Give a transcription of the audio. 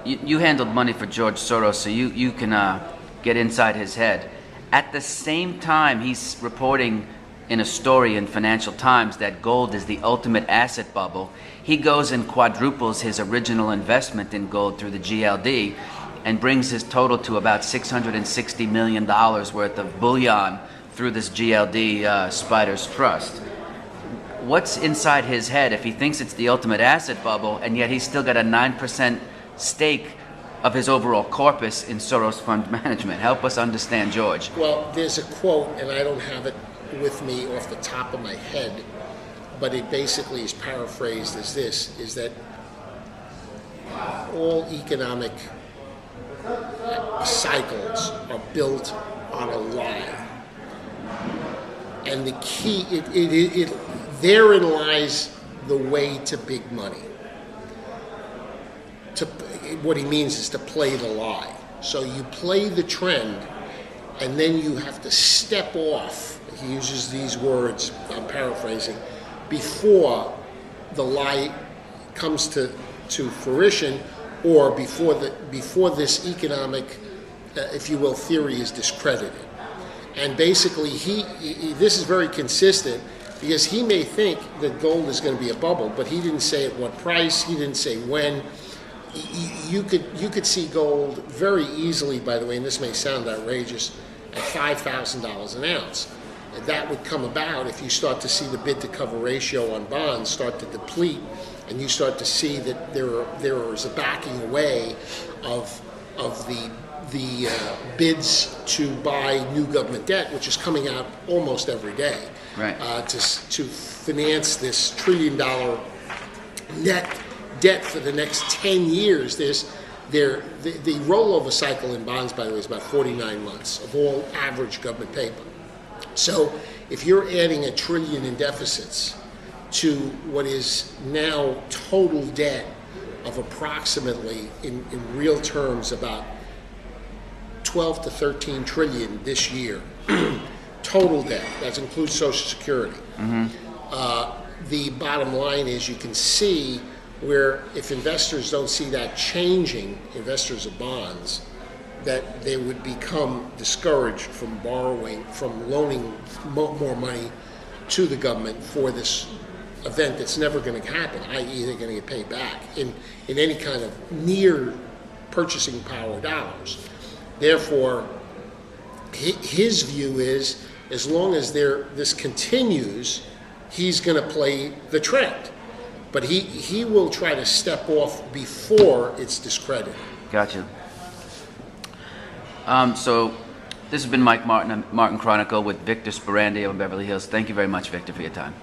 you handled money for George Soros, so you can get inside his head. At the same time, he's reporting in a story in Financial Times that gold is the ultimate asset bubble. He goes and quadruples his original investment in gold through the GLD and brings his total to about $660 million worth of bullion through this GLD Spiders Trust. What's inside his head if he thinks it's the ultimate asset bubble and yet he's still got a 9% stake of his overall corpus in Soros Fund Management? Help us understand, George. Well, there's a quote, and I don't have it with me off the top of my head, but it basically is paraphrased as this, is that all economic cycles are built on a lie. And the key, therein lies the way to big money. What he means is to play the lie. So you play the trend, and then you have to step off. He uses these words, I'm paraphrasing, before the lie comes to fruition, or before this economic, if you will, theory is discredited. And basically, this is very consistent, because he may think that gold is going to be a bubble, but he didn't say at what price, he didn't say when. You could see gold very easily, by the way, and this may sound outrageous, at $5,000 an ounce. That would come about if you start to see the bid to cover ratio on bonds start to deplete, and you start to see that there is a backing away of the bids to buy new government debt, which is coming out almost every day, right? To finance this $1 trillion net debt for the next 10 years. The rollover cycle in bonds, by the way, is about 49 months of all average government paper. So if you're adding $1 trillion in deficits to what is now total debt of approximately, in real terms, about 12 to 13 trillion this year, total debt, that includes Social Security. The bottom line is, you can see where if investors don't see that changing, investors of bonds, that they would become discouraged from borrowing, from loaning more money to the government for this event that's never going to happen, i.e. they're going to get paid back in any kind of near purchasing power dollars. Therefore, his view is, as long as this continues, he's going to play the trend. But he will try to step off before it's discredited. Gotcha. So this has been Mike Martin, Martin Chronicle with Victor Sperandeo in Beverly Hills. Thank you very much, Victor, for your time.